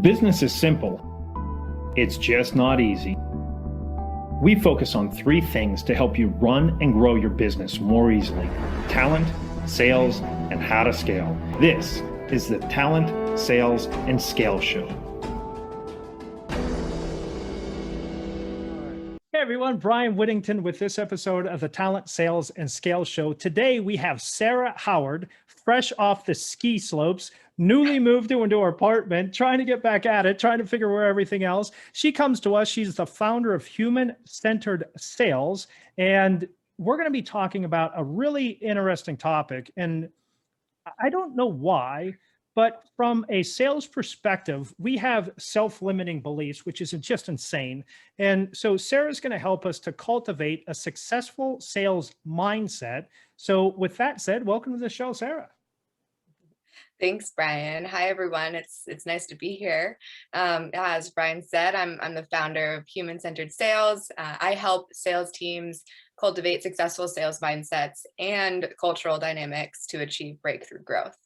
Business is simple. It's just not easy. We focus on 3 things to help you run and grow your business more easily: talent, sales, and how to scale. This is the Talent, Sales, and Scale Show. Hey everyone, Bryan Whittington with this episode of the Talent, Sales, and Scale Show. Today we have Sarah Howard, fresh off the ski slopes, newly moved into her apartment, trying to get back at it, trying to figure where everything else. She comes to us. She's the founder of Human-Centered Sales, and we're going to be talking about a really interesting topic. And I don't know why, but from a sales perspective, we have self-limiting beliefs, which is just insane. And so Sarah's going to help us to cultivate a successful sales mindset. So with that said, welcome to the show, Sarah. Thanks, Bryan. Hi, everyone. It's nice to be here. As Bryan said, I'm the founder of Human-Centered Sales. I help sales teams cultivate successful sales mindsets and cultural dynamics to achieve breakthrough growth.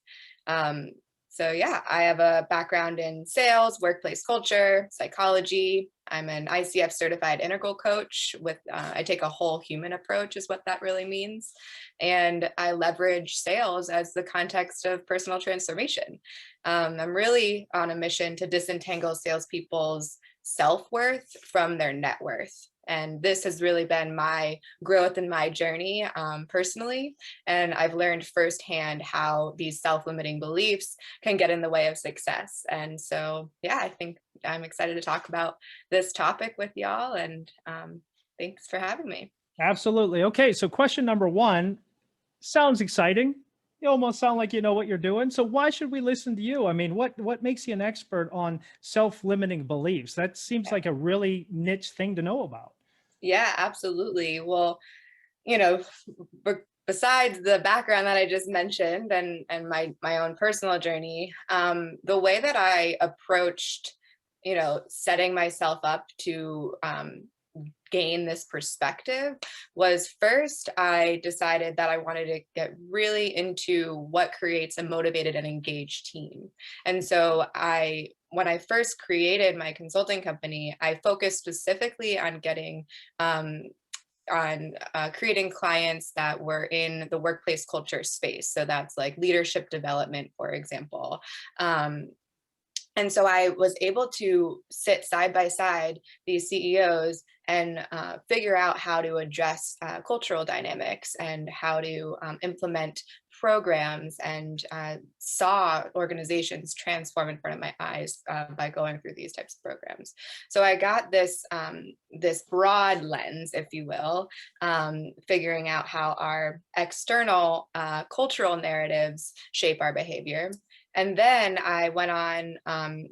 So yeah, I have a background in sales, workplace culture, psychology. I'm an ICF certified integral coach with, I take a whole human approach is what that really means. And I leverage sales as the context of personal transformation. I'm really on a mission to disentangle salespeople's self-worth from their net worth. And this has really been my growth and my journey personally. And I've learned firsthand how these self-limiting beliefs can get in the way of success. And so, yeah, I think I'm excited to talk about this topic with y'all. And thanks for having me. Absolutely. Okay, so question number 1 sounds exciting. You almost sound like you know what you're doing. So why should we listen to you? I mean, what makes you an expert on self-limiting beliefs? That seems like a really niche thing to know about. Yeah, absolutely. Well, you know, besides the background that I just mentioned and my own personal journey, the way that I approached, setting myself up to gain this perspective was first, I decided that I wanted to get really into what creates a motivated and engaged team. And so when I first created my consulting company, I focused specifically on getting creating clients that were in the workplace culture space. So that's like leadership development, for example. And so I was able to sit side by side these CEOs and figure out how to address cultural dynamics and how to implement programs, and saw organizations transform in front of my eyes by going through these types of programs. So I got this broad lens, if you will, figuring out how our external cultural narratives shape our behavior. And then I went on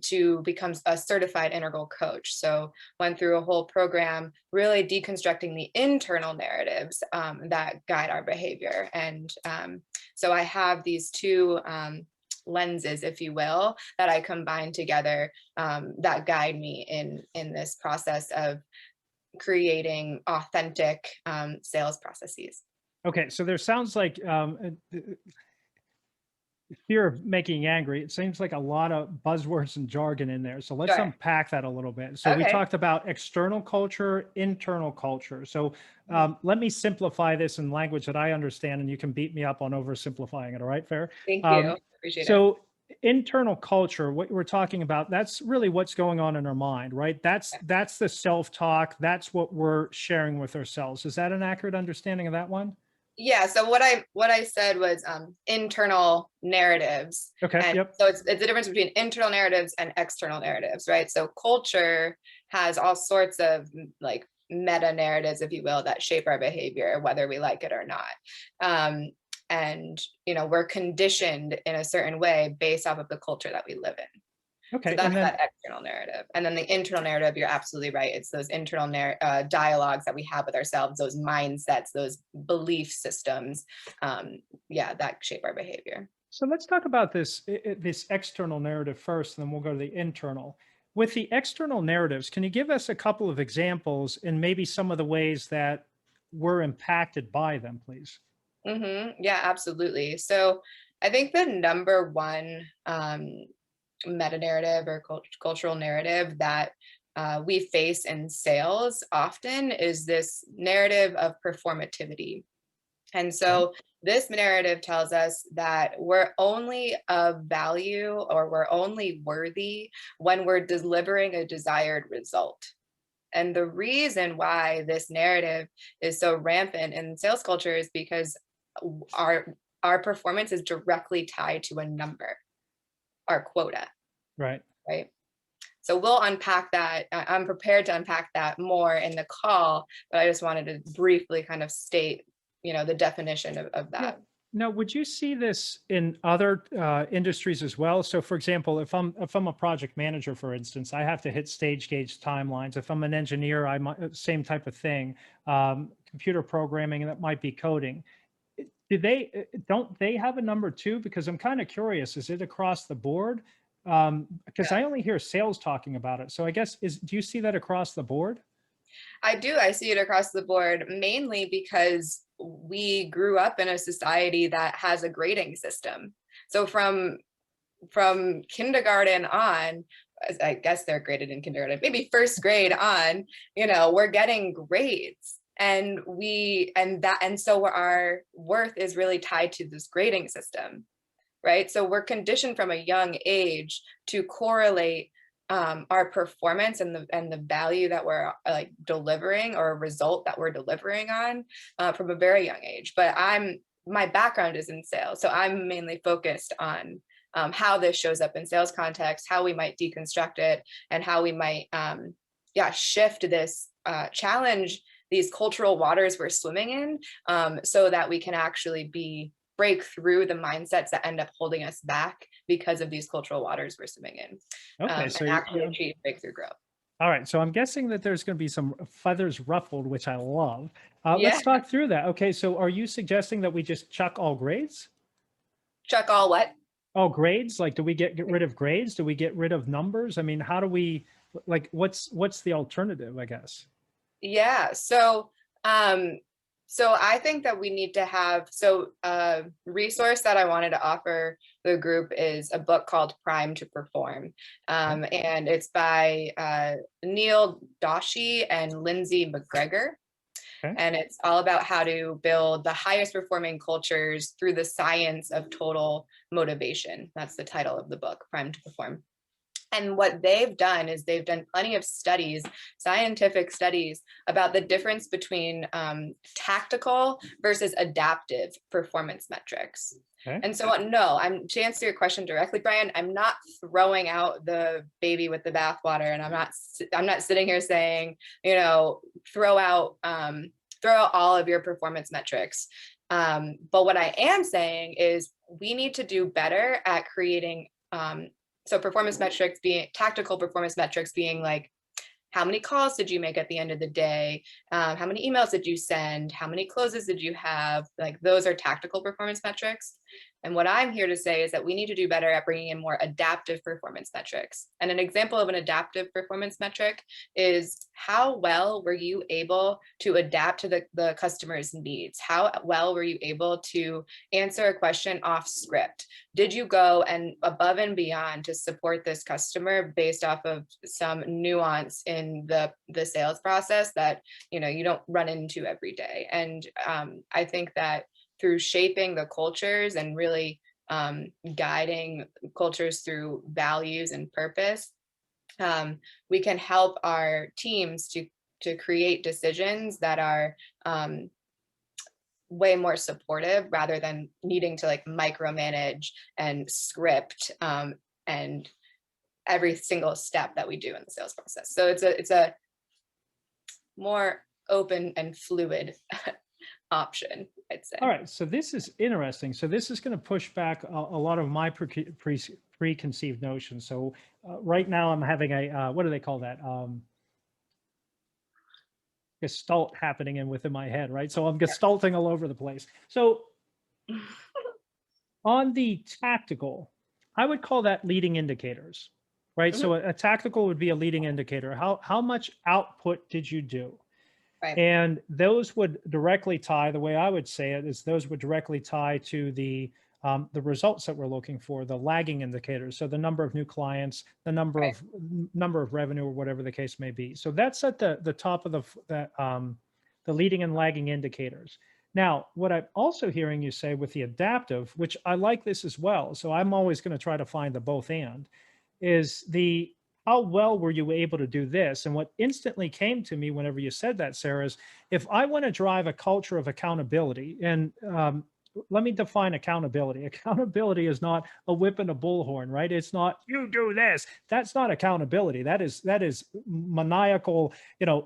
to become a certified integral coach. So went through a whole program, really deconstructing the internal narratives that guide our behavior. And so I have these 2 lenses, if you will, that I combine together that guide me in this process of creating authentic sales processes. Okay, so there sounds like fear of making you angry. It seems like a lot of buzzwords and jargon in there. So let's unpack that a little bit. So we talked about external culture, internal culture. So let me simplify this in language that I understand, and you can beat me up on oversimplifying it. All right, fair? Thank you. Appreciate it. So internal culture, what we're talking about, that's really what's going on in our mind, right? That's the self-talk. That's what we're sharing with ourselves. Is that an accurate understanding of that one? Yeah. So what I said was internal narratives. Okay. And yep. So it's the difference between internal narratives and external narratives, right? So culture has all sorts of like meta narratives, if you will, that shape our behavior, whether we like it or not. And we're conditioned in a certain way based off of the culture that we live in. Okay. So that's that external narrative. And then the internal narrative, you're absolutely right. It's those internal dialogues that we have with ourselves, those mindsets, those belief systems, that shape our behavior. So let's talk about this external narrative first, and then we'll go to the internal. With the external narratives, can you give us a couple of examples and maybe some of the ways that we're impacted by them, please? Yeah, absolutely. So I think the number one meta narrative or cultural narrative that we face in sales often is this narrative of performativity. And so this narrative tells us that we're only of value or we're only worthy when we're delivering a desired result. And the reason why this narrative is so rampant in sales culture is because our performance is directly tied to a number, our quota. Right. Right. So we'll unpack that. I'm prepared to unpack that more in the call, but I just wanted to briefly kind of state, the definition of that. Yeah. Now, would you see this in other industries as well? So, for example, if I'm a project manager, for instance, I have to hit stage gauge timelines. If I'm an engineer, I might same type of thing. Computer programming, that might be coding. Don't they have a number too? Because I'm kind of curious. Is it across the board? Because I only hear sales talking about it. So I guess do you see that across the board? I do. I see it across the board, mainly because we grew up in a society that has a grading system. So from kindergarten on, I guess they're graded in kindergarten, maybe first grade on, we're getting grades. And so our worth is really tied to this grading system, right? So we're conditioned from a young age to correlate our performance and the value that we're like delivering, or a result that we're delivering on from a very young age. But my background is in sales, so I'm mainly focused on how this shows up in sales context, how we might deconstruct it, and how we might shift this challenge these cultural waters we're swimming in, so that we can actually break through the mindsets that end up holding us back because of these cultural waters we're swimming in. Okay, so and actually achieve breakthrough growth. All right, so I'm guessing that there's going to be some feathers ruffled, which I love. Yeah. Let's talk through that. Okay, so are you suggesting that we just chuck all grades? Chuck all what? Oh, grades? Like, do we get rid of grades? Do we get rid of numbers? I mean, how do we, like, what's the alternative, I guess? Yeah, so I think that we need to have, a resource that I wanted to offer the group is a book called Prime to Perform. And it's by Neil Doshi and Lindsay McGregor. Okay. And it's all about how to build the highest performing cultures through the science of total motivation. That's the title of the book, Prime to Perform. And what they've done is they've done plenty of studies, scientific studies, about the difference between tactical versus adaptive performance metrics. Okay. And so, no, to answer your question directly, Brian, I'm not throwing out the baby with the bathwater, and I'm not sitting here saying, throw out all of your performance metrics. But what I am saying is we need to do better at creating. So performance metrics being tactical performance metrics being like, how many calls did you make at the end of the day? How many emails did you send? How many closes did you have? Like, those are tactical performance metrics. And what I'm here to say is that we need to do better at bringing in more adaptive performance metrics. And an example of an adaptive performance metric is, how well were you able to adapt to the customer's needs? How well were you able to answer a question off script? Did you go and above and beyond to support this customer based off of some nuance in the sales process that you don't run into every day? And I think that through shaping the cultures and really guiding cultures through values and purpose, we can help our teams to create decisions that are way more supportive, rather than needing to like micromanage and script and every single step that we do in the sales process. So it's a more open and fluid option, I'd say. All right, so this is interesting. So this is going to push back a lot of my preconceived notions. So right now I'm having a what do they call that? Gestalt happening within my head, right? So I'm gestalting all over the place. So on the tactical, I would call that leading indicators, right? Mm-hmm. So a tactical would be a leading indicator. How much output did you do? Right. And those would directly tie, the way I would say it is, those would directly tie to the the results that we're looking for, the lagging indicators. So the number of new clients, the number Right. of revenue, or whatever the case may be. So that's at the top of the leading and lagging indicators. Now, what I'm also hearing you say with the adaptive, which I like this as well. So I'm always going to try to find the both and, is the how well were you able to do this? And what instantly came to me whenever you said that, Sarah, is if I want to drive a culture of accountability, and let me define accountability. Accountability is not a whip and a bullhorn, right? It's not you do this. That's not accountability. That is maniacal,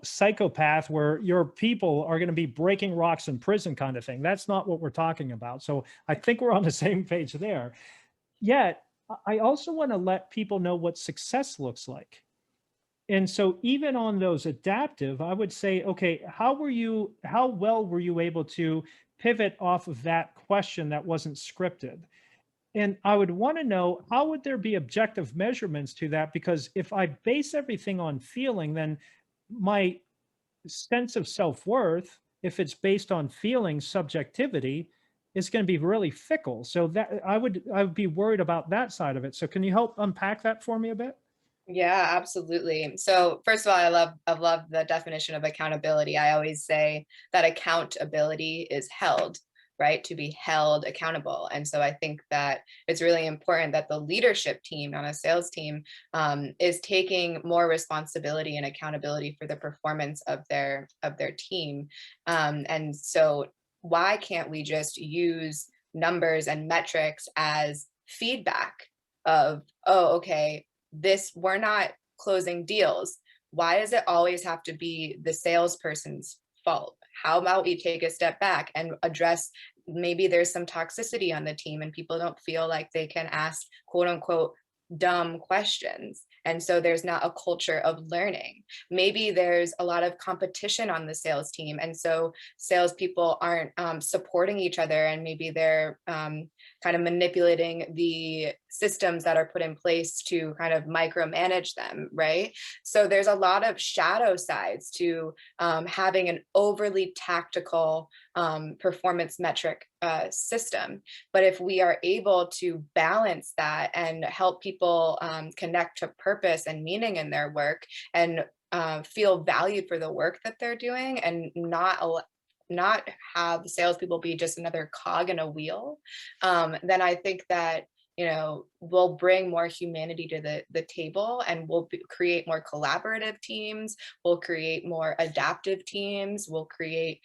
psychopath where your people are going to be breaking rocks in prison kind of thing. That's not what we're talking about. So I think we're on the same page there. Yet I also want to let people know what success looks like. And so even on those adaptive, I would say, okay, how well were you able to pivot off of that question that wasn't scripted? And I would want to know, how would there be objective measurements to that? Because if I base everything on feeling, then my sense of self-worth, if it's based on feeling subjectivity, is going to be really fickle. So that I would be worried about that side of it. So can you help unpack that for me a bit? Yeah, absolutely. So first of all, I love the definition of accountability. I always say that accountability is held, right? To be held accountable. And so I think that it's really important that the leadership team, not a sales team, is taking more responsibility and accountability for the performance of their team. And so why can't we just use numbers and metrics as feedback of, oh, okay, we're not closing deals. Why does it always have to be the salesperson's fault? How about we take a step back and address, maybe there's some toxicity on the team and people don't feel like they can ask quote unquote dumb questions. And so there's not a culture of learning. Maybe there's a lot of competition on the sales team. And so salespeople aren't supporting each other, and maybe they're kind of manipulating the systems that are put in place to kind of micromanage them, right? So there's a lot of shadow sides to having an overly tactical performance metric system. But if we are able to balance that and help people connect to purpose and meaning in their work, and feel valued for the work that they're doing, and not have the salespeople be just another cog in a wheel, then I think that we'll bring more humanity to the table, and we'll create more collaborative teams, we'll create more adaptive teams, we'll create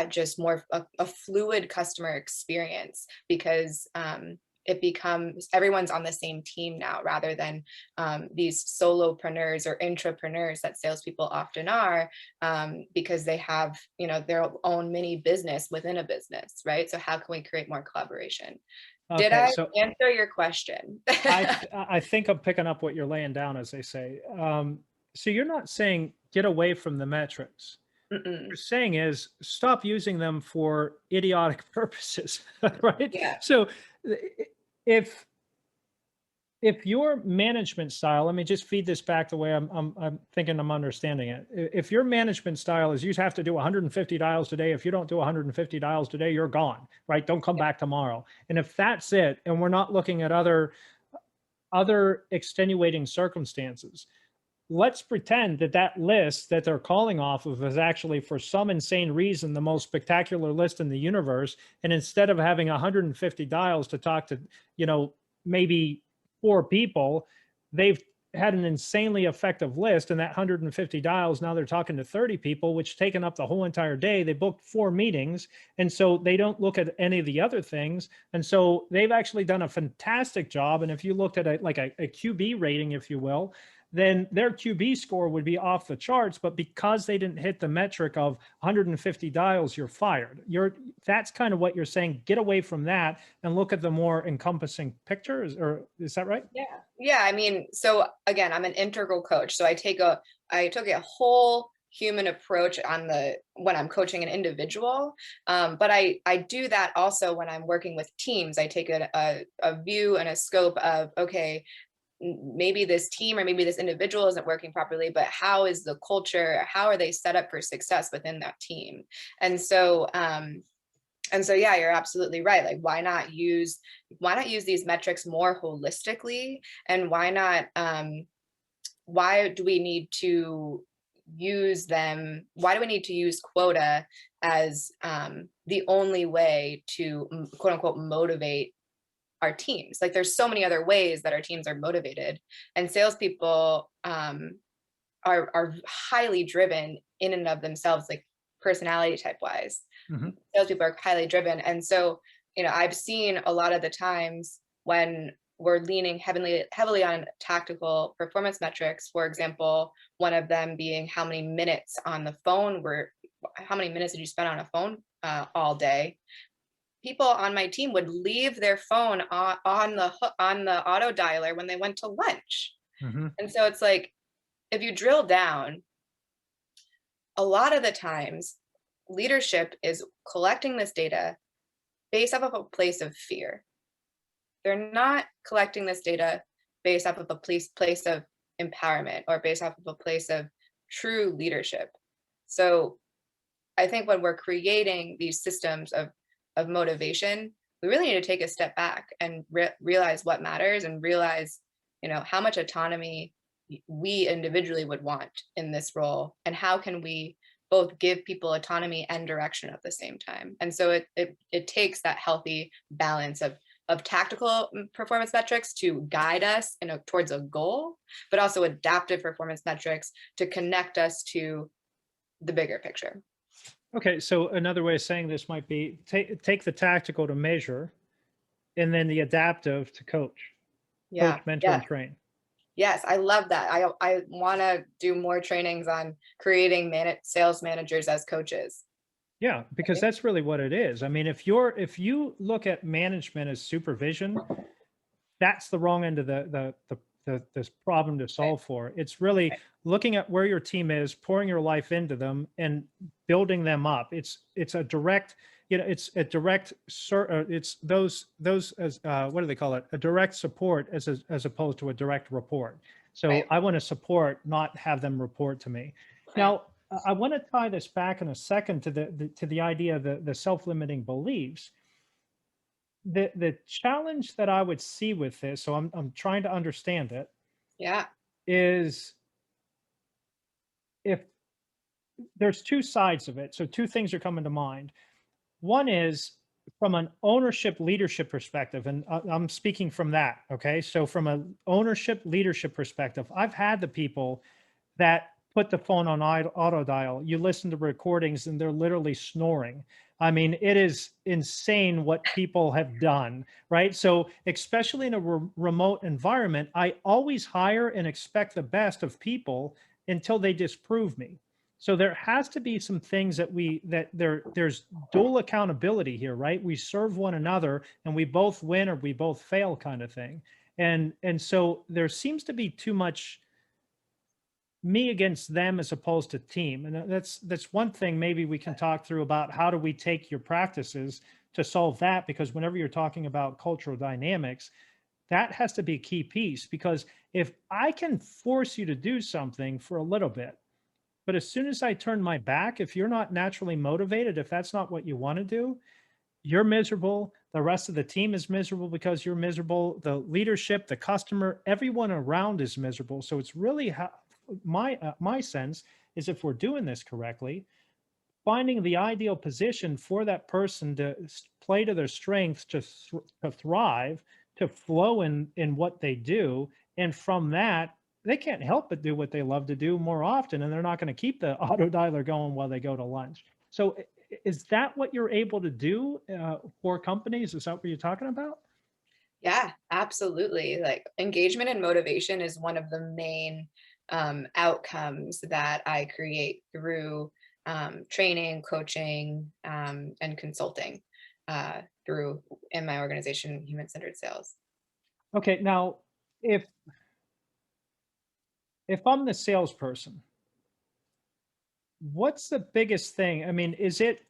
just more a fluid customer experience, because it becomes everyone's on the same team now, rather than these solopreneurs or intrapreneurs that salespeople often are, because they have their own mini business within a business, right? So how can we create more collaboration? Did Okay, I so answer your question? I think I'm picking up what you're laying down, as they say. So you're not saying get away from the metrics. What you're saying is stop using them for idiotic purposes, right? Yeah. So if your management style, let me just feed this back the way I'm thinking I'm understanding it. If your management style is you have to do 150 dials today, if you don't do 150 dials today, you're gone, right? Don't come back tomorrow. And if that's it, and we're not looking at other extenuating circumstances, let's pretend that list that they're calling off of is actually, for some insane reason, the most spectacular list in the universe. And instead of having 150 dials to talk to, maybe 4 people, they've had an insanely effective list. And that 150 dials, now they're talking to 30 people, which taken up the whole entire day. They booked 4 meetings. And so they don't look at any of the other things. And so they've actually done a fantastic job. And if you looked at a QB rating, if you will, then their QB score would be off the charts. But because they didn't hit the metric of 150 dials, you're fired. That's kind of what you're saying. Get away from that and look at the more encompassing picture. Is that right? Yeah. Yeah. I mean, so again, I'm an integral coach. So I took a whole human approach when I'm coaching an individual. But I do that also when I'm working with teams. I take a view and a scope of, okay, maybe this team or maybe this individual isn't working properly, but how is the culture? How are they set up for success within that team? And so And so, yeah, you're absolutely right. Like, why not use these metrics more holistically? And why do we need to use them? Why do we need to use quota as the only way to quote unquote motivate our teams? Like, there's so many other ways that our teams are motivated, and salespeople are highly driven in and of themselves, like personality type wise. Salespeople are highly driven. And so, I've seen a lot of the times when we're leaning heavily on tactical performance metrics, for example, one of them being how many minutes on the phone how many minutes did you spend on a phone all day? People on my team would leave their phone on the auto dialer when they went to lunch. And so it's like, if you drill down, a lot of the times leadership is collecting this data based off of a place of fear. They're not collecting this data based off of a place of empowerment or based off of a place of true leadership. So I think when we're creating these systems of motivation, we really need to take a step back and realize what matters, and realize, how much autonomy we individually would want in this role, and how can we both give people autonomy and direction at the same time. And so it takes that healthy balance of tactical performance metrics to guide us towards a goal, but also adaptive performance metrics to connect us to the bigger picture. Okay, so another way of saying this might be take the tactical to measure, and then the adaptive to coach. Yeah. Coach, mentor, and train. Yes, I love that. I want to do more trainings on creating sales managers as coaches. Yeah, because that's really what it is. I mean, if you look at management as supervision, that's the wrong end of this problem to solve for. It's really looking at where your team is, pouring your life into them, and building them up. It's a direct, it's those as what do they call it? A direct support as opposed to a direct report. So I want to support, not have them report to me. Now, I want to tie this back in a second to the idea of the self-limiting beliefs. The challenge that I would see with this, so I'm trying to understand it. Yeah. Is if there's two sides of it. So two things are coming to mind. One is from an ownership leadership perspective, and I'm speaking from that. Okay. So from an ownership leadership perspective, I've had the people that put the phone on auto dial. You listen to recordings and they're literally snoring. I mean, it is insane what people have done, right? So especially in a remote environment, I always hire and expect the best of people until they disprove me. So there has to be some things there's dual accountability here, right? We serve one another and we both win or we both fail kind of thing. And so there seems to be too much me against them as opposed to team. And that's one thing maybe we can talk through about how do we take your practices to solve that, because whenever you're talking about cultural dynamics, that has to be a key piece, because if I can force you to do something for a little bit, but as soon as I turn my back, if you're not naturally motivated, if that's not what you want to do, you're miserable. The rest of the team is miserable because you're miserable. The leadership, the customer, everyone around is miserable. So it's really how my sense is, if we're doing this correctly, finding the ideal position for that person to play to their strengths, to thrive, to flow in what they do. And from that, they can't help but do what they love to do more often. And they're not going to keep the auto dialer going while they go to lunch. So is that what you're able to do for companies? Is that what you're talking about? Yeah, absolutely. Like, engagement and motivation is one of the main outcomes that I create through training, coaching, and consulting through in my organization, Human-Centered Sales. Okay, now if I'm the salesperson, what's the biggest thing? I mean, is it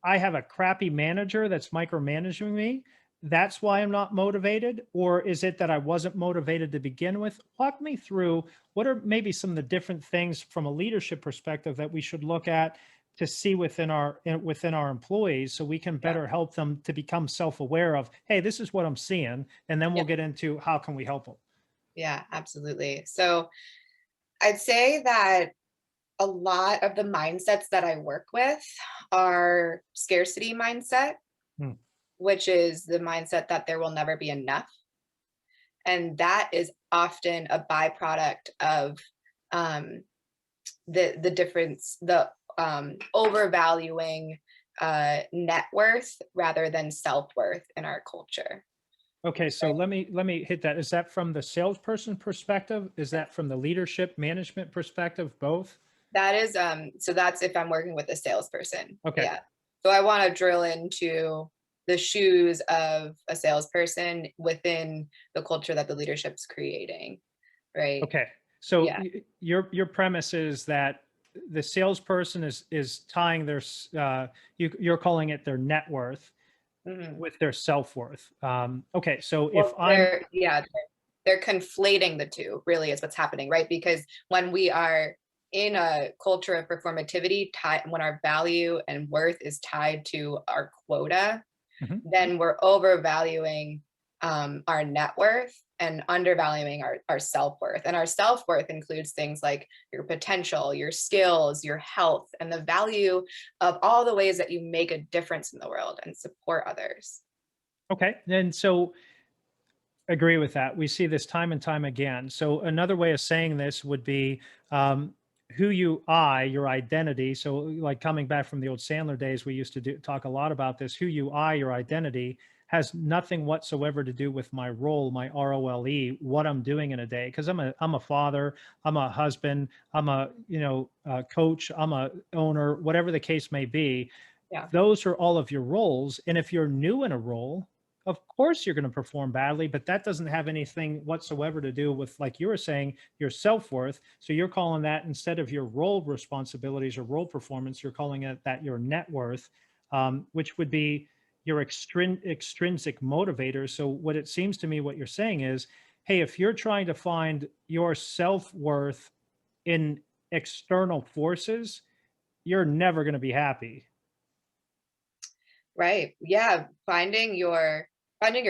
I have a crappy manager that's micromanaging me? That's why I'm not motivated? Or is it that I wasn't motivated to begin with? Walk me through what are maybe some of the different things from a leadership perspective that we should look at to see within our employees, so we can better help them to become self-aware of, hey, this is what I'm seeing, and then we'll get into how can we help them. Yeah, absolutely. So I'd say that a lot of the mindsets that I work with are scarcity mindset, which is the mindset that there will never be enough. And that is often a byproduct of the difference, the overvaluing net worth rather than self-worth in our culture. Okay, so let me hit that. Is that from the salesperson perspective? Is that from the leadership management perspective? Both? That is so that's if I'm working with a salesperson. Okay. Yeah. So I want to drill into the shoes of a salesperson within the culture that the leadership's creating, right? Okay. So Yeah. your premise is that the salesperson is tying their you're calling it their net worth with their self-worth. Okay, so if they're conflating the two, really, is what's happening, right? Because when we are in a culture of performativity, when our value and worth is tied to our quota, then we're overvaluing our net worth and undervaluing our self-worth. And our self-worth includes things like your potential, your skills, your health, and the value of all the ways that you make a difference in the world and support others. Okay, and so agree with that. We see this time and time again. So another way of saying this would be who you are, your identity. So like coming back from the old Sandler days, we used to talk a lot about this. Who you are, your identity, has nothing whatsoever to do with my role, my ROLE, what I'm doing in a day. Because I'm a father, I'm a husband, I'm a coach, I'm a owner, whatever the case may be. Yeah. Those are all of your roles. And if you're new in a role, of course you're going to perform badly, but that doesn't have anything whatsoever to do with, like you were saying, your self-worth. So you're calling that, instead of your role responsibilities or role performance, you're calling it that your net worth, which would be your extrinsic motivator. So what it seems to me, what you're saying is, hey, if you're trying to find your self-worth in external forces, you're never going to be happy. Right. Yeah. Finding your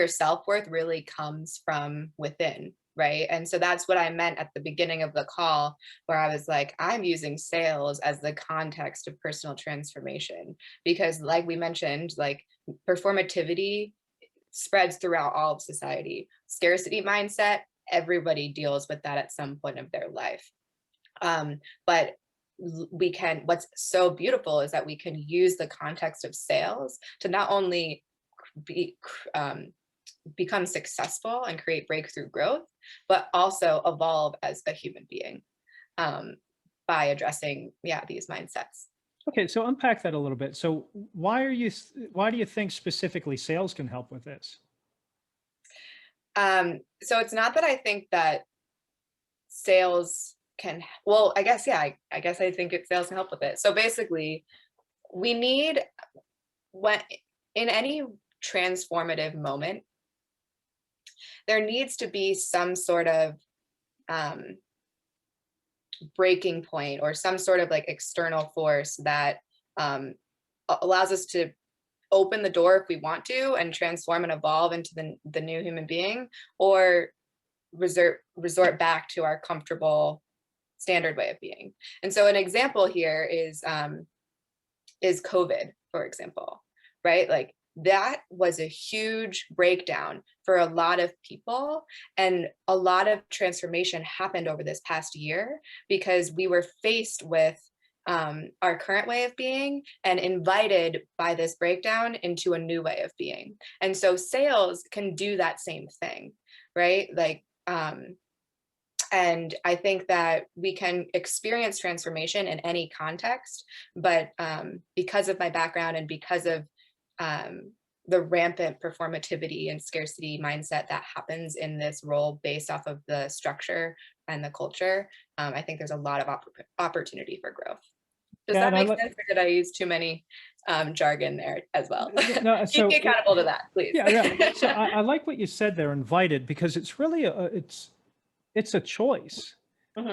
self-worth really comes from within, right? And so that's what I meant at the beginning of the call, where I was like, I'm using sales as the context of personal transformation, because like we mentioned, like performativity spreads throughout all of society. Scarcity mindset, everybody deals with that at some point of their life. But what's so beautiful is that we can use the context of sales to not only become successful and create breakthrough growth, but also evolve as a human being by addressing these mindsets. Okay, so unpack that a little bit. So why do you think specifically sales can help with this? So it's not that I think that sales can, well, I guess I think sales can help with it. So basically, we need, when in any transformative moment, there needs to be some sort of breaking point or some sort of like external force that allows us to open the door if we want to and transform and evolve into the new human being, or resort back to our comfortable standard way of being. And so an example here is COVID, for example, right? Like that was a huge breakdown for a lot of people, and a lot of transformation happened over this past year because we were faced with our current way of being and invited by this breakdown into a new way of being. And so sales can do that same thing, right? Like, and I think that we can experience transformation in any context, but because of my background and because of the rampant performativity and scarcity mindset that happens in this role based off of the structure and the culture, I think there's a lot of opportunity for growth. Does that make sense, or did I use too many jargon there as well? No, Keep me accountable to that, please. Yeah. So I like what you said there, invited, because it's really it's a choice.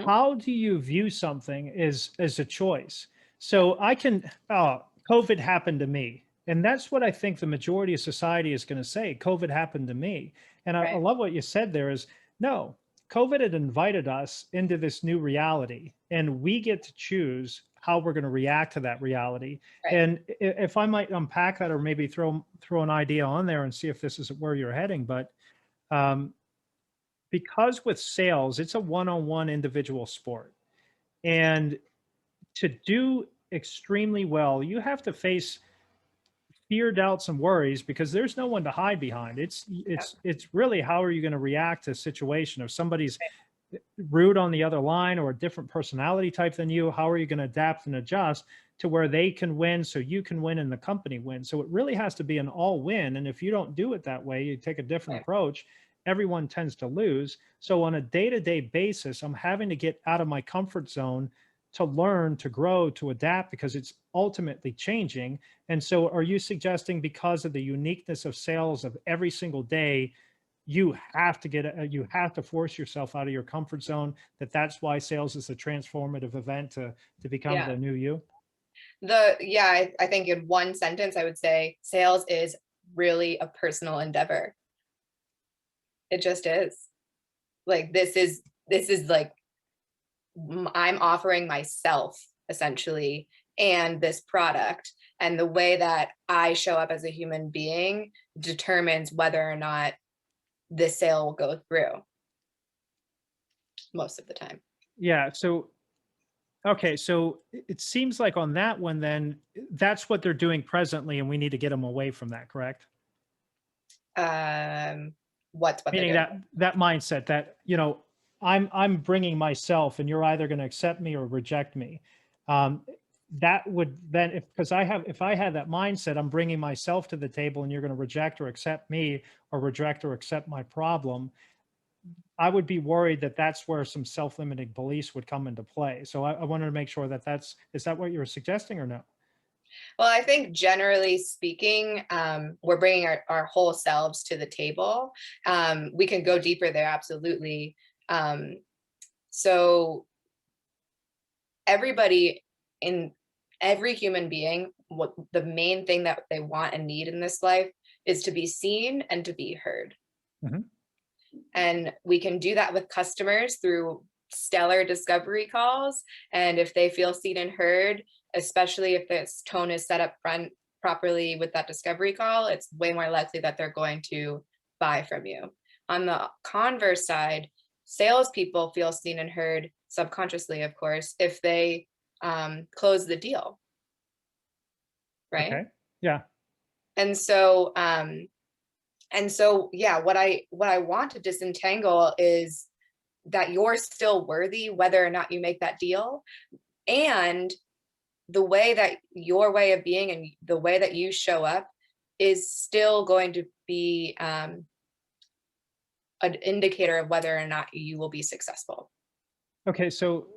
How do you view something as a choice? So I can, COVID happened to me. And that's what I think the majority of society is going to say. COVID happened to me. And I Right. love what you said there is no, COVID had invited us into this new reality, and we get to choose how we're going to react to that reality. Right. And if I might unpack that, or maybe throw an idea on there and see if this is where you're heading, but um, because with sales, it's a one-on-one individual sport. And to do extremely well, you have to face fear, doubts, and worries because there's no one to hide behind. It's really how are you going to react to a situation? If somebody's rude on the other line or a different personality type than you, how are you going to adapt and adjust to where they can win so you can win and the company wins? So it really has to be an all win. And if you don't do it that way, you take a different Right. approach, everyone tends to lose. So on a day-to-day basis, I'm having to get out of my comfort zone to learn, to grow, to adapt, because it's ultimately changing. And so are you suggesting because of the uniqueness of sales of every single day, you have to force yourself out of your comfort zone, that's why sales is a transformative event to become Yeah. the new you? I think in one sentence, I would say sales is really a personal endeavor. It just is. Like, this is like, I'm offering myself essentially and this product, and the way that I show up as a human being determines whether or not this sale will go through most of the time. Yeah. So, okay. So it seems like on that one, then that's what they're doing presently, and we need to get them away from that, correct? What's what Meaning they're doing? that mindset that, I'm bringing myself and you're either going to accept me or reject me. That would then, if I had that mindset, I'm bringing myself to the table and you're going to reject or accept me, or reject or accept my problem, I would be worried that that's where some self-limiting beliefs would come into play. So I wanted to make sure is that what you were suggesting or no? Well, I think generally speaking, we're bringing our whole selves to the table. We can go deeper there, absolutely. So everybody, in every human being, what the main thing that they want and need in this life is to be seen and to be heard. Mhm. And we can do that with customers through stellar discovery calls. And if they feel seen and heard, especially if this tone is set up front properly with that discovery call, it's way more likely that they're going to buy from you. On the converse side, salespeople feel seen and heard subconsciously, of course, if they close the deal, right? Okay. Yeah. And so, yeah, what I want to disentangle is that you're still worthy whether or not you make that deal, and the way that your way of being and the way that you show up is still going to be an indicator of whether or not you will be successful. Okay. So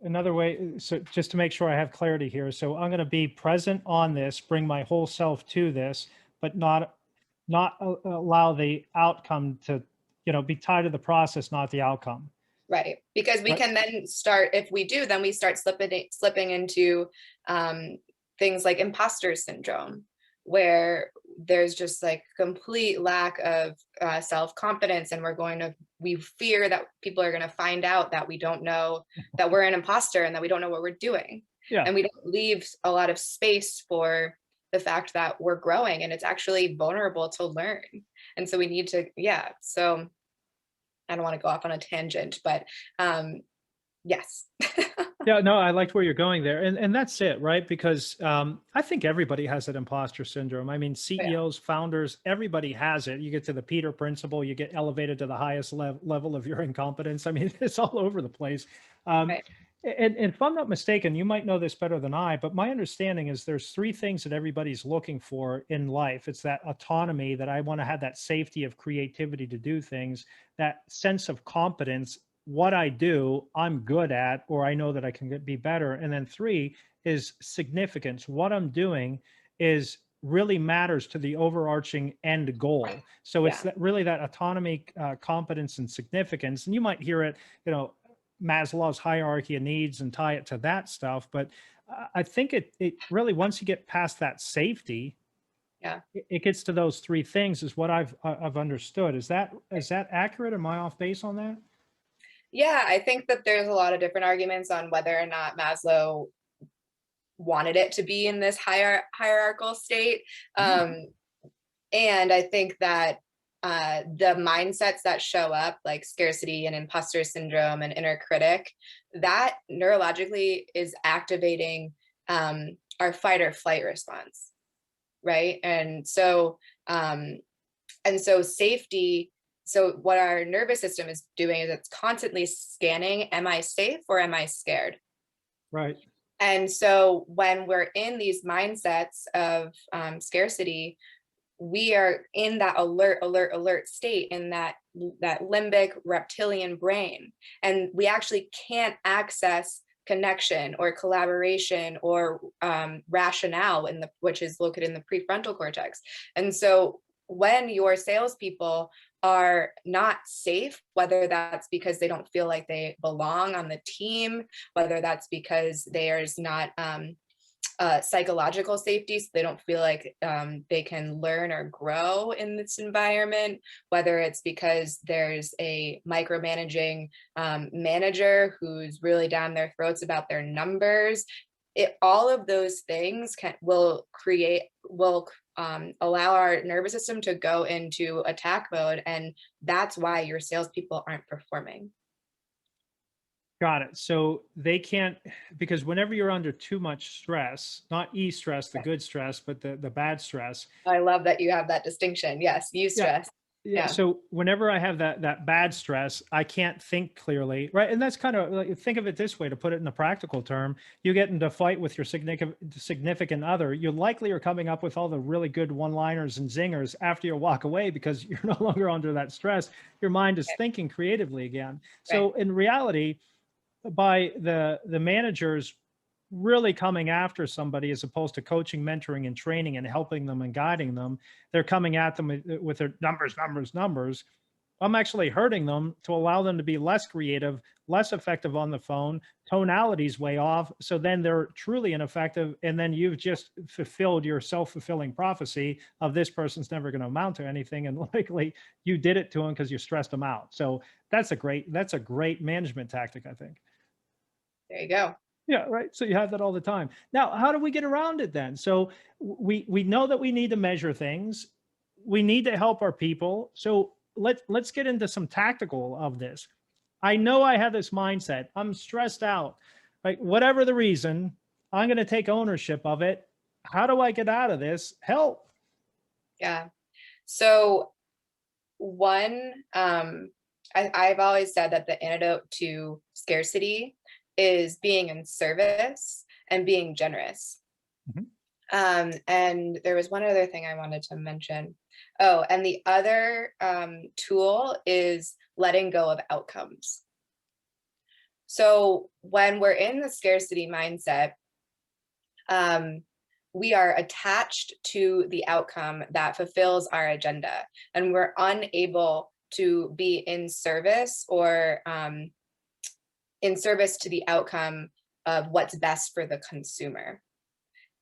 another way, so just to make sure I have clarity here. So I'm going to be present on this, bring my whole self to this, but not allow the outcome to, be tied to the process, not the outcome. Right. Because we Right. can then start, if we do, then we start slipping into things like imposter syndrome, where there's just like complete lack of self-confidence, and we fear that people are going to find out that we don't know that we're an imposter and that we don't know what we're doing. Yeah. And we don't leave a lot of space for the fact that we're growing and it's actually vulnerable to learn. And so we need to, so I don't want to go off on a tangent, but yes. Yeah, no, I liked where you're going there. And that's it, right? Because I think everybody has that imposter syndrome. I mean, CEOs, founders, everybody has it. You get to the Peter principle, you get elevated to the highest level of your incompetence. I mean, it's all over the place. Right. And if I'm not mistaken, you might know this better than I, but my understanding is there's three things that everybody's looking for in life. It's that autonomy, that I want to have that safety of creativity to do things, that sense of competence, what I do, I'm good at, or I know that I can be better. And then three is significance. What I'm doing is really matters to the overarching end goal. So it's really that autonomy, competence, and significance. And you might hear it, Maslow's hierarchy of needs and tie it to that stuff. But I think it really, once you get past that safety, Yeah. it gets to those three things is what I've understood. Is that accurate? Am I off base on that? Yeah, I think that there's a lot of different arguments on whether or not Maslow wanted it to be in this hierarchical state. And I think that the mindsets that show up, like scarcity and imposter syndrome and inner critic, that neurologically is activating our fight or flight response, right? And so safety. So what our nervous system is doing is it's constantly scanning, am I safe or am I scared? Right. And so when we're in these mindsets of scarcity, we are in that alert state, in that limbic reptilian brain. And we actually can't access connection or collaboration or rationale which is located in the prefrontal cortex. And so when your salespeople are not safe, whether that's because they don't feel like they belong on the team, whether that's because there's not psychological safety, so they don't feel like they can learn or grow in this environment, whether it's because there's a micromanaging manager who's really down their throats about their numbers, all of those things will allow our nervous system to go into attack mode, and that's why your salespeople aren't performing. Got it. So they can't, because whenever you're under too much stress, not stress, the good stress, but the bad stress. I love that you have that distinction. Yes, stress. Yeah. So whenever I have that bad stress, I can't think clearly, right? And that's kind of like, think of it this way, to put it in a practical term: you get into a fight with your significant other, you likely are coming up with all the really good one-liners and zingers after you walk away, because you're no longer under that stress. Your mind is thinking creatively again. So in reality, by the managers really coming after somebody, as opposed to coaching, mentoring, and training and helping them and guiding them, they're coming at them with their numbers. I'm actually hurting them to allow them to be less creative, less effective on the phone, tonality's way off. So then they're truly ineffective. And then you've just fulfilled your self-fulfilling prophecy of this person's never going to amount to anything. And likely you did it to them because you stressed them out. So that's a great management tactic, I think. There you go. Yeah, right. So you have that all the time. Now, how do we get around it then? So we know that we need to measure things. We need to help our people. So let's get into some tactical of this. I know I have this mindset. I'm stressed out. Like, whatever the reason, I'm going to take ownership of it. How do I get out of this? Help. Yeah. So one, I've always said that the antidote to scarcity is being in service and being generous. And there was one other thing I wanted to mention. Oh, and the other tool is letting go of outcomes. So when we're in the scarcity mindset, we are attached to the outcome that fulfills our agenda, and we're unable to be in service or in service to the outcome of what's best for the consumer.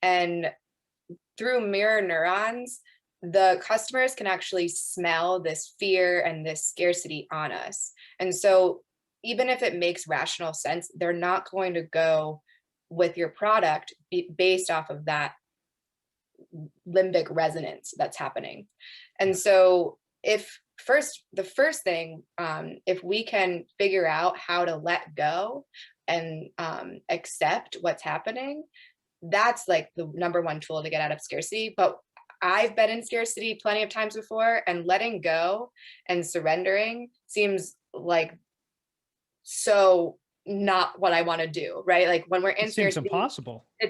And through mirror neurons, the customers can actually smell this fear and this scarcity on us. And so even if it makes rational sense, they're not going to go with your product based off of that limbic resonance that's happening. And so the first thing, if we can figure out how to let go and accept what's happening, that's like the number one tool to get out of scarcity. But I've been in scarcity plenty of times before, and letting go and surrendering seems like so not what I want to do, right? Like when we're in scarcity, it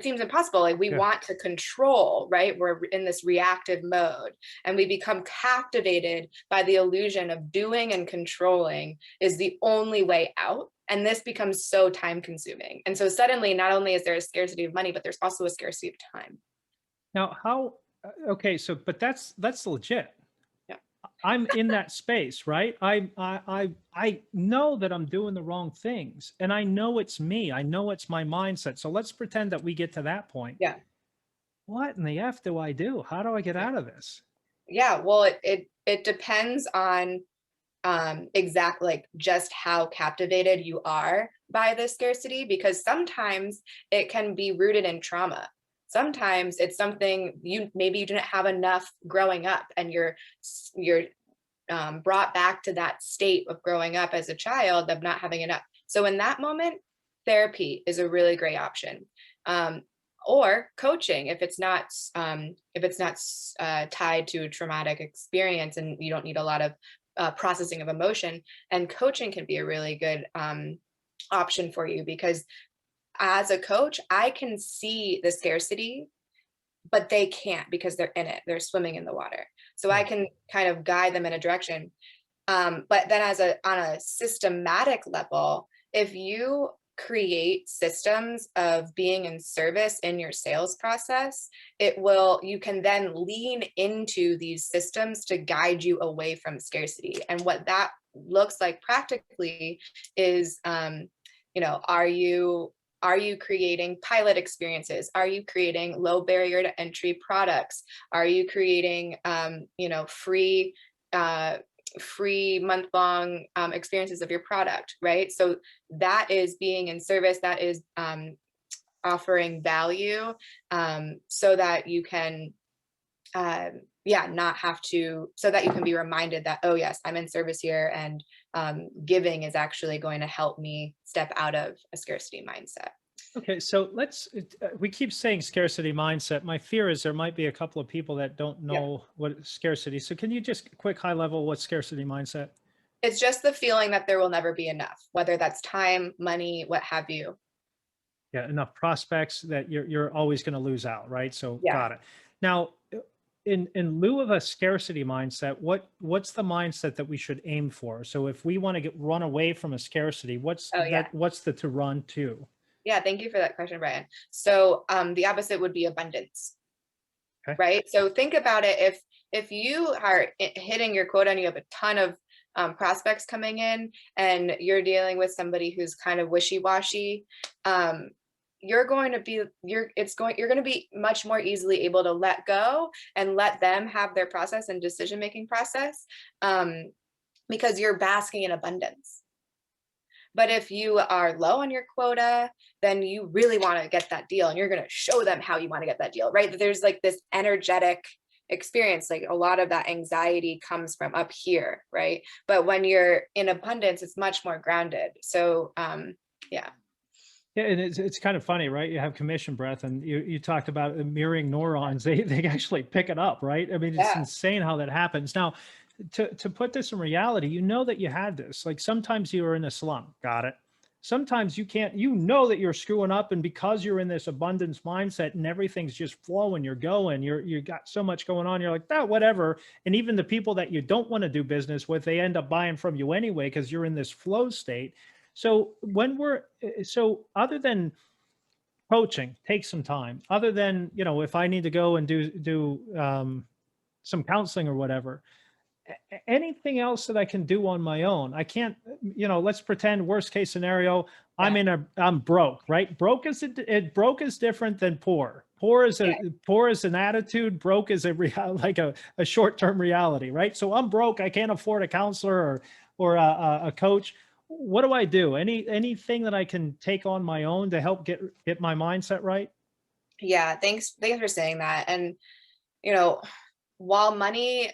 seems impossible. Like we want to control, right? We're in this reactive mode, and we become captivated by the illusion of doing and controlling is the only way out. And this becomes so time consuming. And so suddenly, not only is there a scarcity of money, but there's also a scarcity of time. Now, but that's legit. Yeah. I'm in that space, right? I know that I'm doing the wrong things, and I know it's me. I know it's my mindset. So let's pretend that we get to that point. Yeah. What in the F do I do? How do I get Yeah. out of this? Yeah. Well, it depends on exact like just how captivated you are by the scarcity, because sometimes it can be rooted in trauma. Sometimes it's something maybe you didn't have enough growing up, and you're brought back to that state of growing up as a child of not having enough. So in that moment, therapy is a really great option. Or coaching if it's not tied to a traumatic experience and you don't need a lot of processing of emotion. And coaching can be a really good option for you, because as a coach, I can see the scarcity, but they can't because they're in it. They're swimming in the water. So I Yeah. can kind of guide them in a direction. But then on a systematic level, if you create systems of being in service in your sales process, you can then lean into these systems to guide you away from scarcity. And what that looks like practically is, are you creating pilot experiences? Are you creating low barrier to entry products? Are you creating, free month-long experiences of your product, right? So that is being in service. That is offering value, so that you can, not have to, so that you can be reminded that, oh yes, I'm in service here, and giving is actually going to help me step out of a scarcity mindset. Okay, so we keep saying scarcity mindset. My fear is there might be a couple of people that don't Yeah. know what scarcity. So can you just quick high level what's scarcity mindset? It's just the feeling that there will never be enough, whether that's time, money, what have you. Yeah, enough prospects that you're always going to lose out, right? So Yeah. got it. Now, in lieu of a scarcity mindset, what's the mindset that we should aim for? So if we want to run away from a scarcity, Oh yeah. what's the to run to? Yeah, thank you for that question, Brian. So the opposite would be abundance. Okay. Right? So think about it. If you are hitting your quota and you have a ton of prospects coming in, and you're dealing with somebody who's kind of wishy-washy, you're going to be much more easily able to let go and let them have their process and decision-making process, because you're basking in abundance. But if you are low on your quota, then you really want to get that deal, and you're going to show them how you want to get that deal, right? There's like this energetic experience. Like a lot of that anxiety comes from up here, right? But when you're in abundance, it's much more grounded. So, yeah. Yeah, and it's kind of funny, right? You have commission breath, and you talked about mirroring neurons. They actually pick it up, right? I mean, it's Yeah. insane how that happens. Now, to put this in reality, you know that you had this. Like sometimes you are in a slump. Got it. Sometimes you can't. You know that you're screwing up, and because you're in this abundance mindset and everything's just flowing, you're going. You got so much going on. You're like that, whatever. And even the people that you don't want to do business with, they end up buying from you anyway because you're in this flow state. So other than coaching, take some time. Other than, if I need to go and do some counseling or whatever, anything else that I can do on my own. I can't, let's pretend worst case scenario, Yeah. I'm broke, right? Broke is different than poor. Poor is an attitude. Broke is like a short-term reality, right? So I'm broke. I can't afford a counselor or a coach. What do I do? Anything that I can take on my own to help get my mindset right? Yeah. Thanks for saying that. And, while money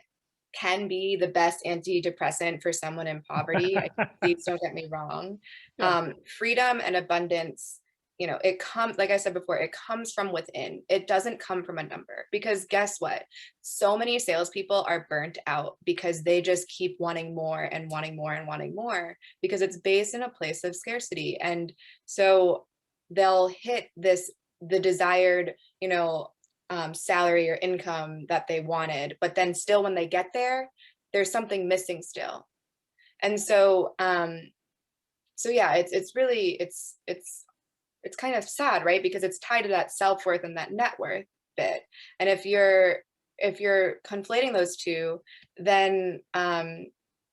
can be the best antidepressant for someone in poverty, please don't get me wrong. Yeah. Freedom and abundance, it comes, like I said before, it comes from within. It doesn't come from a number, because guess what? So many salespeople are burnt out because they just keep wanting more and wanting more and wanting more, because it's based in a place of scarcity. And so they'll hit the desired, salary or income that they wanted, but then still when they get there, there's something missing still. And so, yeah, it's really, it's kind of sad, right? Because it's tied to that self-worth and that net worth bit. And if you're if you're conflating those two, then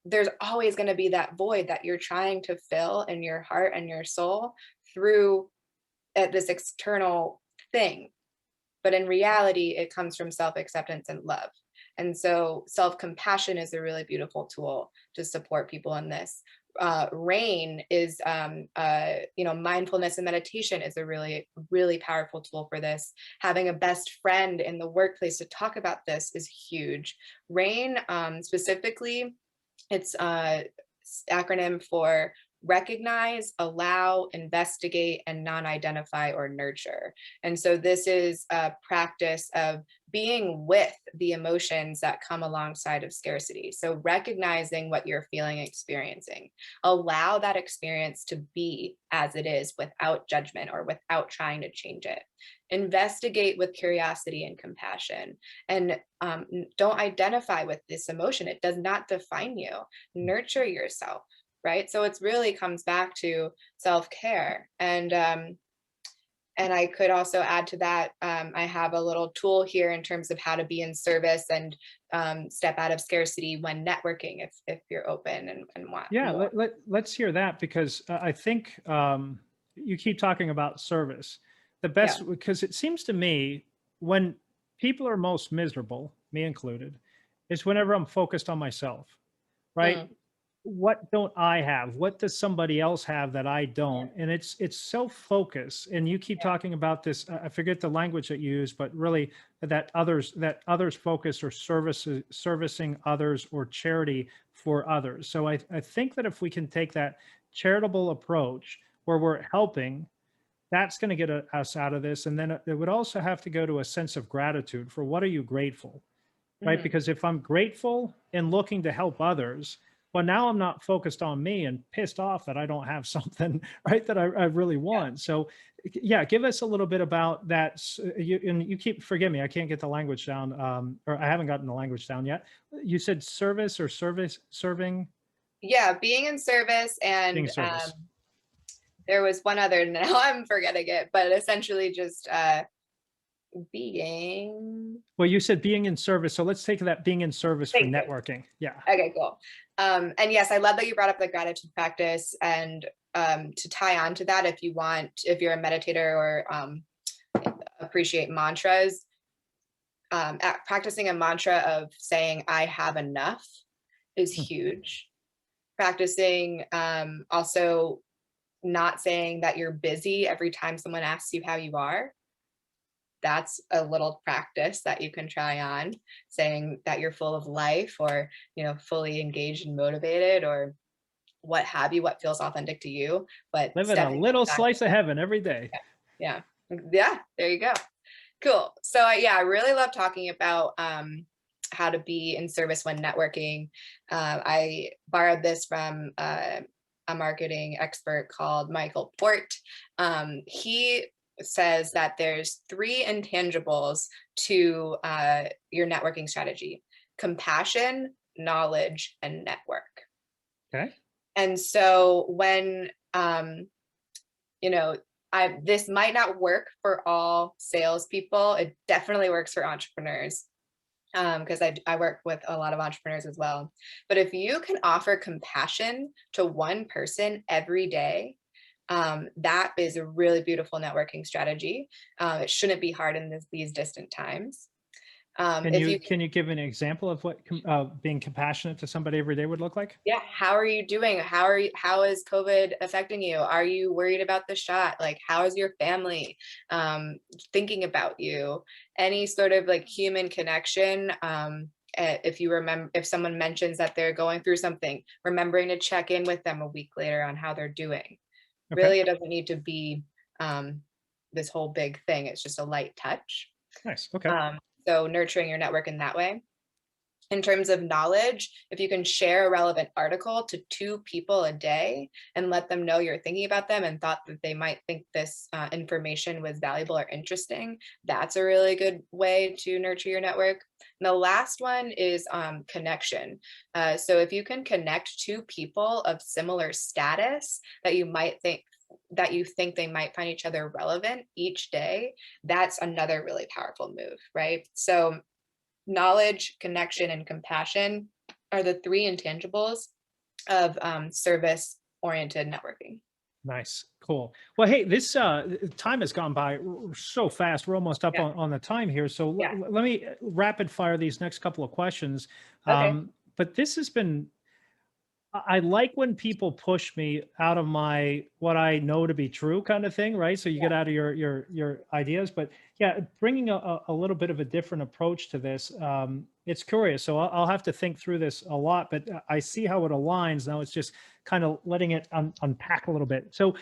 there's always going to be that void that you're trying to fill in your heart and your soul through this external thing. But in reality, it comes from self-acceptance and love. And so self-compassion is a really beautiful tool to support people in this. Rain is, mindfulness and meditation is a really, really powerful tool for this. Having a best friend in the workplace to talk about this is huge. Rain, specifically, it's acronym for recognize, allow, investigate, and non-identify or nurture. And so this is a practice of being with the emotions that come alongside of scarcity. So recognizing what you're feeling and experiencing, allow that experience to be as it is without judgment or without trying to change it. Investigate with curiosity and compassion, and don't identify with this emotion. It does not define you. Nurture yourself. Right. So it's really comes back to self-care. And I could also add to that, I have a little tool here in terms of how to be in service and step out of scarcity when networking, if you're open and want. Yeah, let's hear that, because I think you keep talking about service. The best, because it seems to me when people are most miserable, me included, is whenever I'm focused on myself, right? What don't I have? What does somebody else have that I don't? And it's self-focus. And you keep talking about this. I forget the language that you use, but really that others focus or servicing others or charity for others. So I think that if we can take that charitable approach where we're helping, that's going to get us out of this. And then it would also have to go to a sense of gratitude for what are you grateful, right? Because if I'm grateful and looking to help others, well, now I'm not focused on me and pissed off that I don't have something, right, that I really want. So yeah, give us a little bit about that. You keep, forgive me, I can't get the language down, or I haven't gotten the language down yet. You said service or serving? Yeah, being in service. And being service. There was one other, now I'm forgetting it, but essentially just being. Well, you said being in service. So let's take that being in service for networking. Yeah. Okay, cool. And yes, I love that you brought up the gratitude practice. And to tie on to that, if you're a meditator or appreciate mantras, practicing a mantra of saying, I have enough is huge. Practicing also not saying that you're busy every time someone asks you how you are. That's a little practice that you can try on, saying that you're full of life, or, fully engaged and motivated, or what have you, what feels authentic to you. But living a little slice of heaven every day. Yeah. There you go. Cool. So I really love talking about how to be in service when networking. I borrowed this from a marketing expert called Michael Port. He says that there's 3 intangibles to your networking strategy: compassion, knowledge, and network. Okay. And so when, this might not work for all salespeople. It definitely works for entrepreneurs, because I work with a lot of entrepreneurs as well. But if you can offer compassion to one person every day, that is a really beautiful networking strategy. It shouldn't be hard in these distant times. Can you give an example of what being compassionate to somebody every day would look like? Yeah. How are you doing? How is COVID affecting you? Are you worried about the shot? Like, how is your family thinking about you? Any sort of like human connection. If someone mentions that they're going through something, remembering to check in with them a week later on how they're doing. Okay. Really, it doesn't need to be this whole big thing. It's just a light touch. Nice. Okay. So nurturing your network in that way. In terms of knowledge, if you can share a relevant article to 2 people a day and let them know you're thinking about them and thought that they might think this information was valuable or interesting, that's a really good way to nurture your network. And the last one is connection. So if you can connect 2 people of similar status that you think they might find each other relevant each day, that's another really powerful move, right? So knowledge, connection, and compassion are the three intangibles of service-oriented networking. Nice. Cool. Well, hey, this time has gone by so fast. We're almost up on the time here. So let me rapid fire these next couple of questions. Okay. But this has been, I like when people push me out of my, what I know to be true kind of thing, right? So you get out of your ideas, but yeah, bringing a little bit of a different approach to this. It's curious. So I'll have to think through this a lot, but I see how it aligns. Now it's just kind of letting it unpack a little bit. So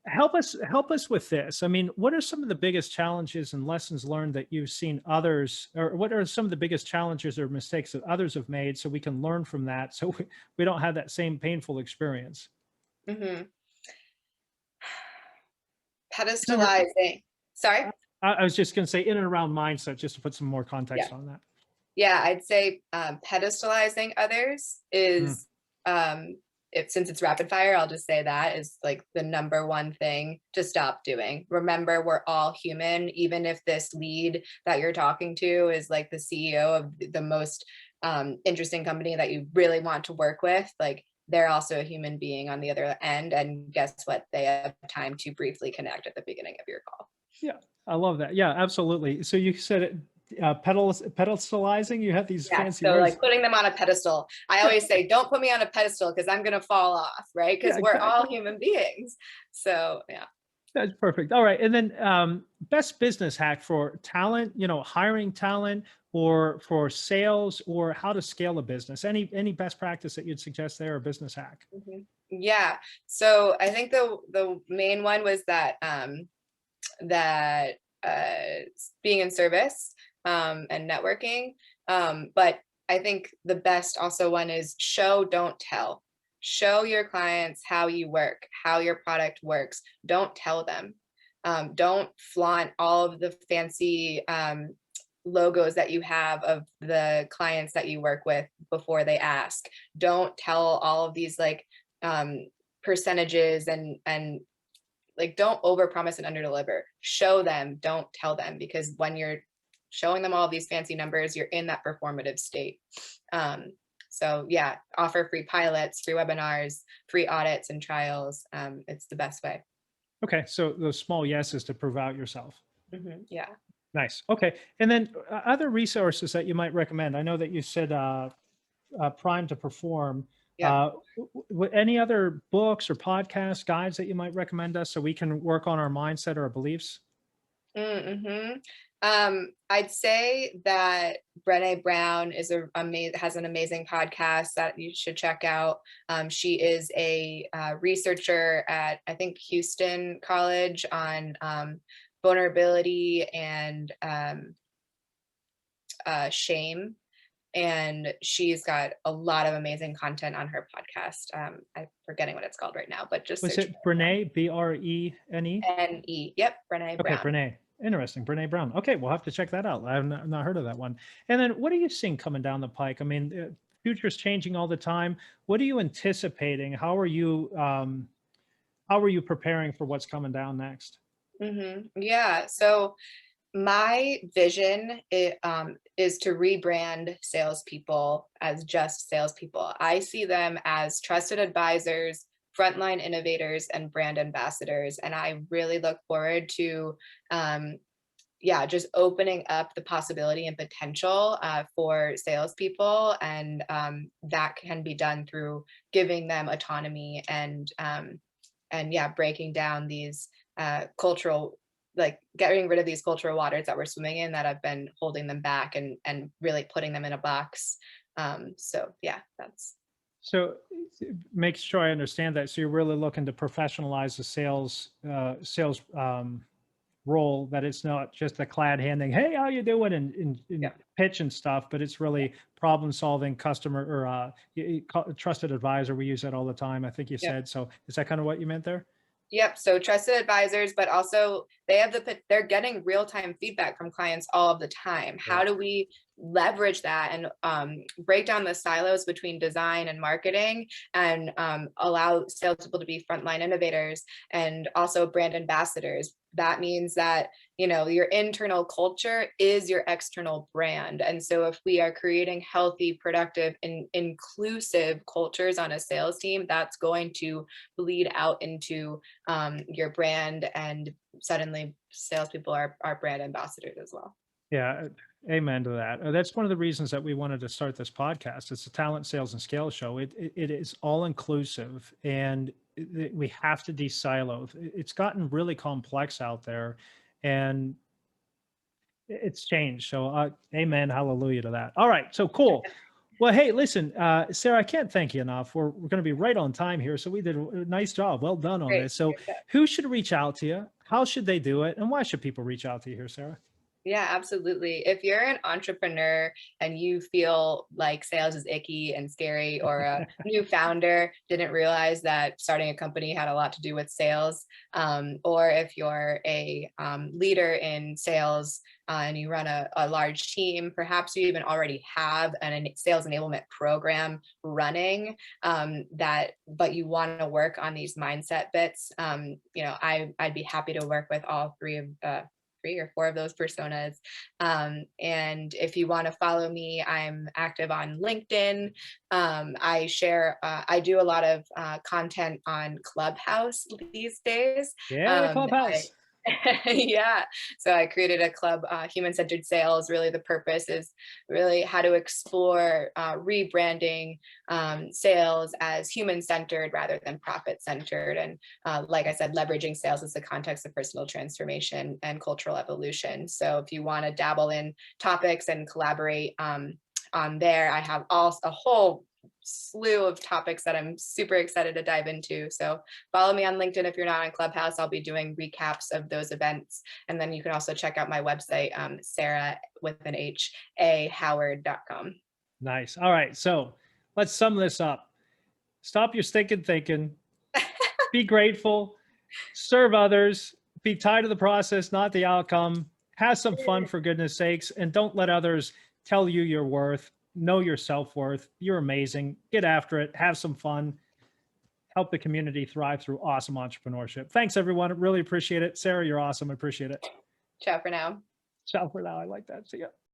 help us with this. I mean, what are some of the biggest challenges and lessons learned that you've seen others, or what are some of the biggest challenges or mistakes that others have made, so we can learn from that, so we don't have that same painful experience? Mm-hmm. Pedestalizing. Sorry? I was just going to say in and around mindset, just to put some more context on that. Yeah, I'd say pedestalizing others is, since it's rapid fire, I'll just say that is like the number one thing to stop doing. Remember, we're all human. Even if this lead that you're talking to is like the CEO of the most interesting company that you really want to work with, like they're also a human being on the other end. And guess what? They have time to briefly connect at the beginning of your call. Yeah, I love that. Yeah, absolutely. So you said it. Pedestalizing, you have these fancy so words. Like putting them on a pedestal. I always say, don't put me on a pedestal because I'm going to fall off, right? Because we're all human beings. So yeah. That's perfect. All right. And then best business hack for talent, hiring talent, or for sales, or how to scale a business. Any best practice that you'd suggest there, or business hack? Mm-hmm. Yeah. So I think the main one was that being in service and networking. But I think the best also one is show, don't tell. Show your clients how you work, how your product works. Don't tell them. Don't flaunt all of the fancy logos that you have of the clients that you work with before they ask. Don't tell all of these like percentages and like don't overpromise and underdeliver. Show them, don't tell them, because when you're showing them all these fancy numbers, you're in that performative state. So yeah, offer free pilots, free webinars, free audits and trials. It's the best way. Okay, so those small yeses to prove out yourself. Mm-hmm. Yeah. Nice. Okay, and then other resources that you might recommend. I know that you said Prime to Perform. Yeah. Any other books or podcasts, guides that you might recommend us so we can work on our mindset or our beliefs? Mm-hmm. I'd say that Brené Brown is has an amazing podcast that you should check out. She is a researcher at, I think, Houston College on vulnerability and shame. And she's got a lot of amazing content on her podcast. I'm forgetting what it's called right now, but just was it Brene, Brene? N-E. Yep, Brené Brown. Okay, Brene. Interesting. Brene Brown. Okay, we'll have to check that out. I have not heard of that one. And then what are you seeing coming down the pike? I mean, future's changing all the time. What are you anticipating? How are you preparing for what's coming down next? Mm-hmm. Yeah. So my vision is to rebrand salespeople as just salespeople. I see them as trusted advisors, frontline innovators, and brand ambassadors. And I really look forward to, just opening up the possibility and potential for salespeople. And that can be done through giving them autonomy and breaking down these cultural, like getting rid of these cultural waters that we're swimming in that have been holding them back and really putting them in a box. So make sure I understand that. So you're really looking to professionalize the sales role, that it's not just a clad handing, hey, how you doing, and pitch and stuff, but it's really problem solving, customer or trusted advisor. We use that all the time, I think you said. So is that kind of what you meant there? Yep. So trusted advisors, but also they're getting real-time feedback from clients all of the time. How do we leverage that and break down the silos between design and marketing, and allow salespeople to be frontline innovators and also brand ambassadors. That means that, your internal culture is your external brand. And so if we are creating healthy, productive, and inclusive cultures on a sales team, that's going to bleed out into your brand, and suddenly salespeople are brand ambassadors as well. Yeah, amen to that. That's one of the reasons that we wanted to start this podcast. It's a talent, sales, and scale show. It is all inclusive, and we have to de-silo. It's gotten really complex out there, and it's changed. So, amen, hallelujah to that. All right, so cool. Well, hey, listen, Sarah, I can't thank you enough. We're going to be right on time here, so we did a nice job. Well done on Great. this. So, who should reach out to you? How should they do it? And why should people reach out to you here, Sarah? Yeah, absolutely. If you're an entrepreneur and you feel like sales is icky and scary, or a new founder didn't realize that starting a company had a lot to do with sales, or if you're a leader in sales and you run a large team, perhaps you even already have a sales enablement program running, but you want to work on these mindset bits, I'd be happy to work with all three or four of those personas. And if you want to follow me, I'm active on LinkedIn. I do a lot of content on Clubhouse these days. Yeah, Clubhouse. Yeah. So I created a club, Human-Centered Sales. Really, the purpose is really how to explore rebranding sales as human-centered rather than profit-centered. And like I said, leveraging sales as the context of personal transformation and cultural evolution. So if you want to dabble in topics and collaborate on there, I have a whole slew of topics that I'm super excited to dive into. So follow me on LinkedIn. If you're not on Clubhouse, I'll be doing recaps of those events. And then you can also check out my website, Sarah with an H, Howard.com. Nice. All right. So let's sum this up. Stop your stinking thinking. Be grateful. Serve others. Be tied to the process, not the outcome. Have some fun, for goodness sakes. And don't let others tell you your worth. Know your self-worth. You're amazing. Get after it. Have some fun. Help the community thrive through awesome entrepreneurship. Thanks, everyone. Really appreciate it. Sarah, you're awesome. I appreciate it. Ciao for now. Ciao for now. I like that. See ya.